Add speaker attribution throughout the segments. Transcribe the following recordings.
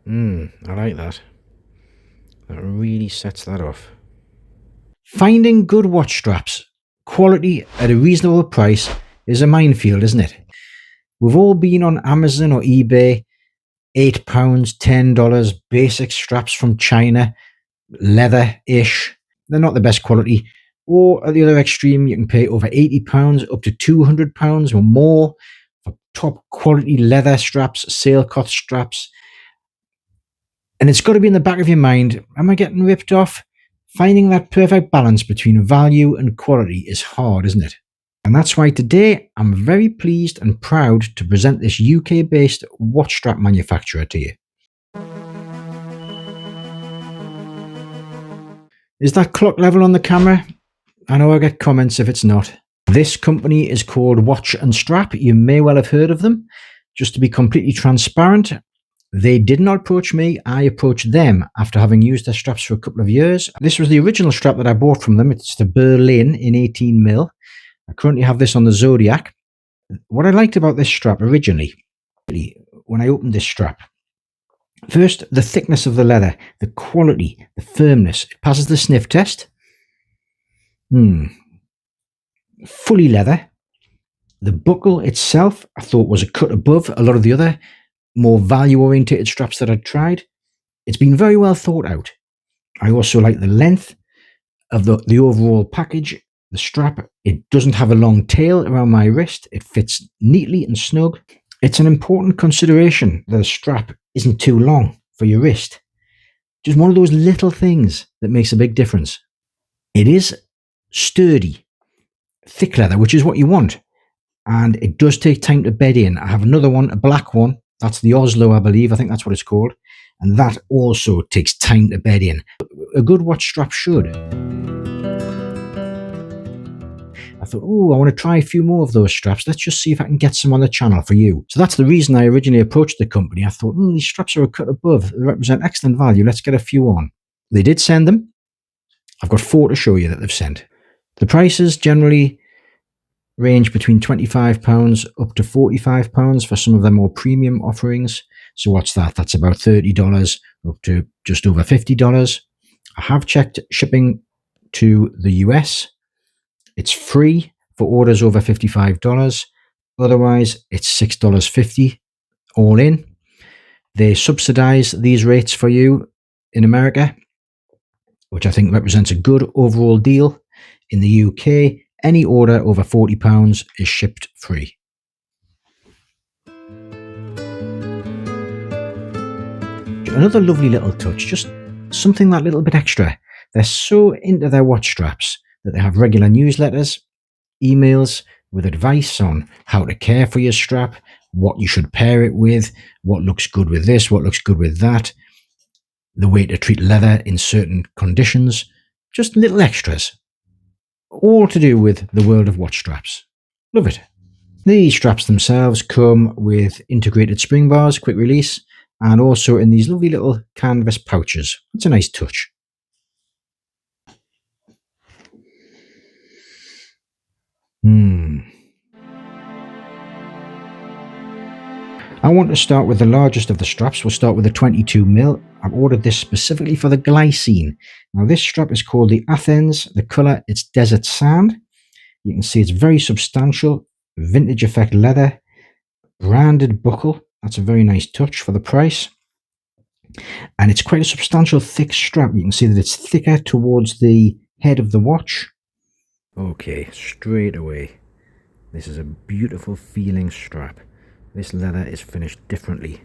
Speaker 1: I like that. That really sets that off. Finding good watch straps, quality at a reasonable price, is a minefield, isn't it? We've all been on Amazon or eBay, £8, $10, basic straps from China, leather-ish. They're not the best quality. Or at the other extreme, you can pay over £80 up to £200 or more for top quality leather straps, sailcloth straps. And it's got to be in the back of your mind, am I getting ripped off? Finding that perfect balance between value and quality is hard, isn't it? And that's why today I'm very pleased and proud to present this UK-based watch strap manufacturer to you. Is that clock level on the camera? I know I get comments if it's not. This company is called Watch and Strap. You may well have heard of them. Just to be completely transparent, they did not approach me. I approached them after having used their straps for a couple of years. This was the original strap that I bought from them. It's the Berlin in 18mm. I currently have this on the Zodiac. What I liked about this strap originally, when I opened this strap, first, the thickness of the leather, the quality, the firmness. It passes the sniff test. Fully leather. The buckle itself, I thought, was a cut above a lot of the other more value-orientated straps that I'd tried. It's been very well thought out. I also like the length of the overall package. The strap, it doesn't have a long tail around my wrist. It fits neatly and snug. It's an important consideration that a strap isn't too long for your wrist. Just one of those little things that makes a big difference. It is sturdy, thick leather, which is what you want. And it does take time to bed in. I have another one, a black one. That's the Oslo, I believe. I think that's what it's called. And that also takes time to bed in. A good watch strap should. I thought, I want to try a few more of those straps. Let's just see if I can get some on the channel for you. So that's the reason I originally approached the company. I thought, these straps are a cut above. They represent excellent value. Let's get a few on. They did send them. I've got 4 to show you that they've sent. The prices generally range between £25 up to £45 for some of their more premium offerings. So what's that? That's about $30 up to just over $50. I have checked shipping to the US. It's free for orders over $55. Otherwise, it's $6.50 all in. They subsidize these rates for you in America, which I think represents a good overall deal. In the UK, any order over £40 is shipped free. Another lovely little touch, just something that little bit extra. They're so into their watch straps that they have regular newsletters, emails with advice on how to care for your strap, what you should pair it with, what looks good with this, what looks good with that, the way to treat leather in certain conditions, just little extras. All to do with the world of watch straps. Love it. These straps themselves come with integrated spring bars, quick release, and also in these lovely little canvas pouches. It's a nice touch. I want to start with the largest of the straps. We'll start with the 22mm. I've ordered this specifically for the glycine. Now this strap is called the Athens. The colour, it's desert sand. You can see it's very substantial, vintage effect leather, branded buckle. That's a very nice touch for the price. And it's quite a substantial thick strap. You can see that it's thicker towards the head of the watch. Okay, straight away, this is a beautiful feeling strap. This leather is finished differently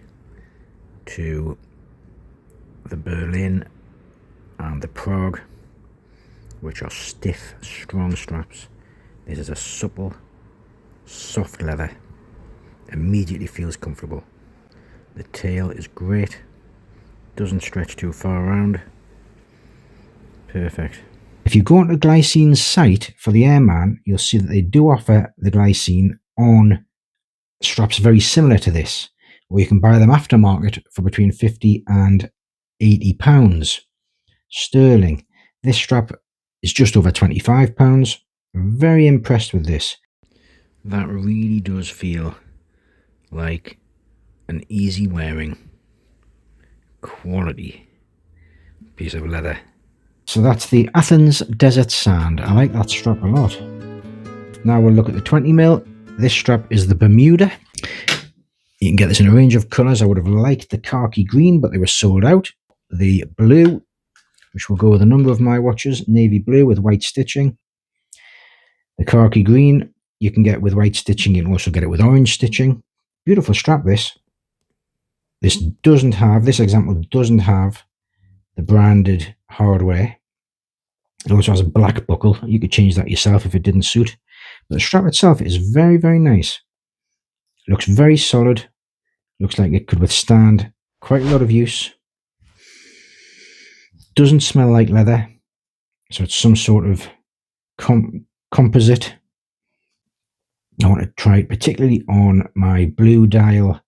Speaker 1: to the Berlin and the Prague, which are stiff, strong straps. This is a supple, soft leather. Immediately feels comfortable. The tail is great. Doesn't stretch too far around. Perfect. If you go onto Glycine's site for the Airman, you'll see that they do offer the Glycine on straps very similar to this, or you can buy them aftermarket for between £50 and £80 sterling. This strap is just over £25. I'm very impressed with this. That really does feel like an easy wearing, quality piece of leather. So that's the Athens Desert Sand. I like that strap a lot. Now we'll look at the 20mm. This strap is the Bermuda. You can get this in a range of colours. I would have liked the khaki green, but they were sold out. The blue, which will go with a number of my watches, navy blue with white stitching. The khaki green, you can get with white stitching. You can also get it with orange stitching. Beautiful strap, this. This example doesn't have the branded hardware. It also has a black buckle. You could change that yourself if it didn't suit. But the strap itself is very, very nice. It looks very solid. Looks like it could withstand quite a lot of use. Doesn't smell like leather. So it's some sort of composite. I want to try it particularly on my blue dial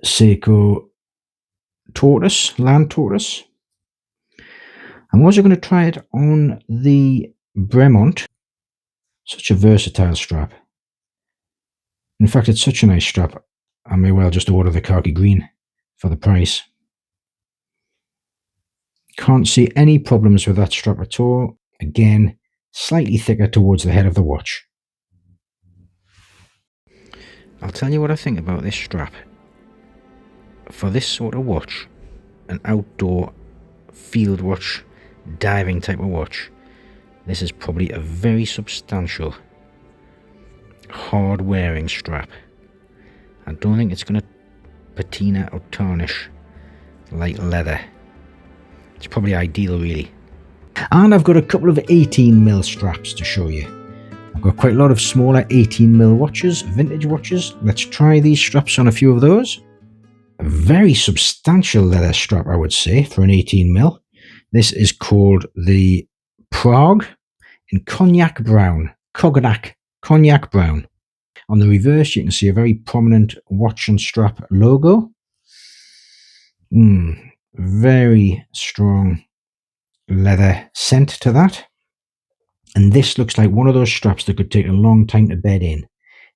Speaker 1: Seiko land tortoise. I'm also going to try it on the Bremont. Such a versatile strap. In fact, it's such a nice strap, I may well just order the khaki green for the price. Can't see any problems with that strap at all. Again, slightly thicker towards the head of the watch. I'll tell you what I think about this strap. For this sort of watch, an outdoor field watch, diving type of watch, this is probably a very substantial, hard wearing strap. I don't think it's going to patina or tarnish like leather. It's probably ideal, really. And I've got a couple of 18mm straps to show you. I've got quite a lot of smaller 18mm watches, vintage watches. Let's try these straps on a few of those. A very substantial leather strap, I would say, for an 18mm. This is called the Prague in Cognac Brown. Cognac Brown. On the reverse, you can see a very prominent watch and strap logo. Very strong leather scent to that. And this looks like one of those straps that could take a long time to bed in.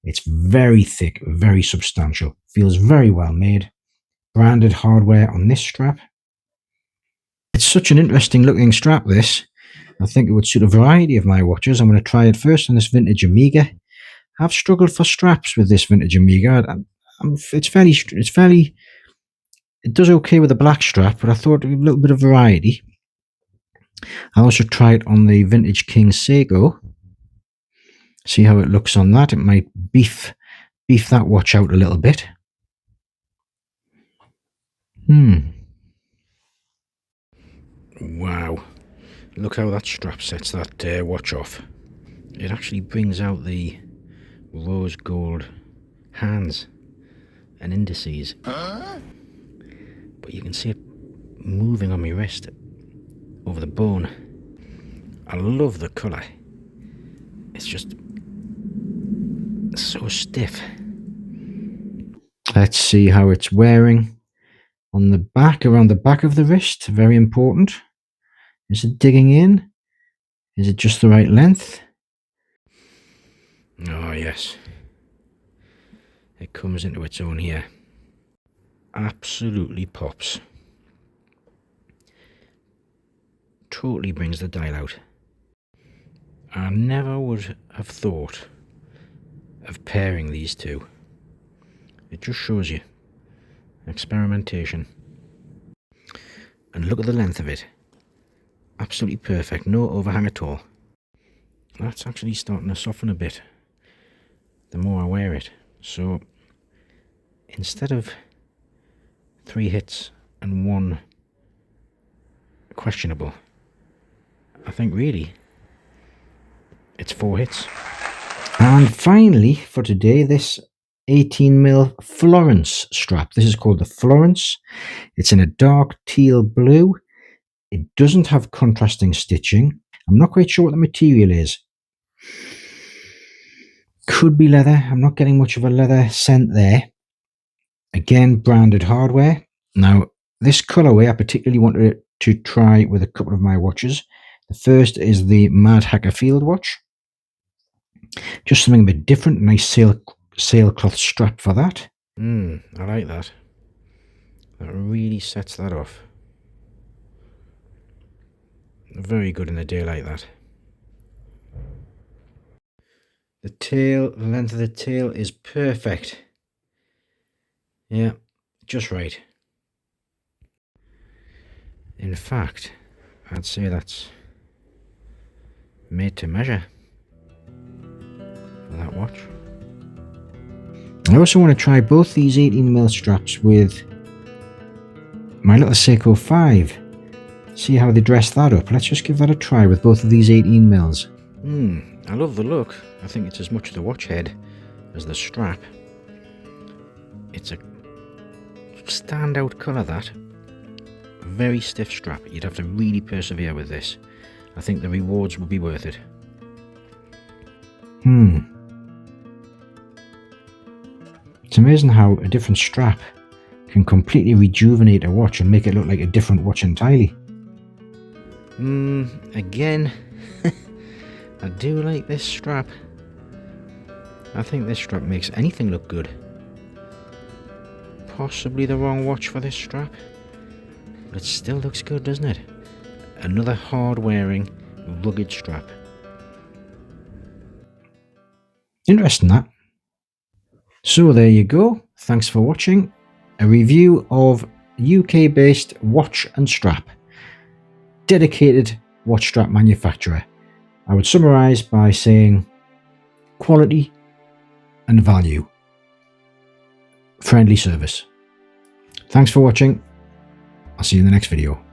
Speaker 1: It's very thick, very substantial. Feels very well made. Branded hardware on this strap. It's such an interesting looking strap, this. I think it would suit a variety of my watches. I'm going to try it first on this vintage Omega. I've struggled for straps with this vintage Omega. It does okay with the black strap, but I thought a little bit of variety. I also tried on the vintage King Seiko. See how it looks on that. It might beef that watch out a little bit. Wow. Look how that strap sets that watch off. It actually brings out the rose gold hands and indices. But you can see it moving on my wrist over the bone. I love the colour. It's just so stiff. Let's see how it's wearing on the back, around the back of the wrist. Very important. Is it digging in? Is it just the right length? Oh yes. It comes into its own here. Absolutely pops. Totally brings the dial out. I never would have thought of pairing these two. It just shows you experimentation. And look at the length of it. Absolutely perfect, no overhang at all. That's actually starting to soften a bit the more I wear it. So instead of 3 hits and 1 questionable, I think really it's 4 hits. And finally for today, this 18mm Florence strap. This is called the Florence. It's in a dark teal blue. It doesn't have contrasting stitching. I'm not quite sure what the material is. Could be leather. I'm not getting much of a leather scent there. Again, branded hardware. Now, this colorway I particularly wanted to try with a couple of my watches. The first is the Mad Hacker Field watch. Just something a bit different. Nice sailcloth strap for that. I like that. That really sets that off. Very good in a day like that. The tail, the length of the tail is perfect. Yeah, just right. In fact, I'd say that's made to measure for that watch. I also want to try both these 18mm straps with my little Seiko 5. See how they dress that up. Let's just give that a try with both of these 18mm. I love the look. I think it's as much the watch head as the strap. It's a standout colour, that. Very stiff strap. You'd have to really persevere with this. I think the rewards would be worth it. It's amazing how a different strap can completely rejuvenate a watch and make it look like a different watch entirely. Again, I do like this strap. I think this strap makes anything look good. Possibly the wrong watch for this strap, but it still looks good, doesn't it? Another hard-wearing, rugged strap. Interesting, that. So there you go. Thanks for watching. A review of UK-based watch and strap. Dedicated watch strap manufacturer. I would summarise by saying quality and value. Friendly service. Thanks for watching. I'll see you in the next video.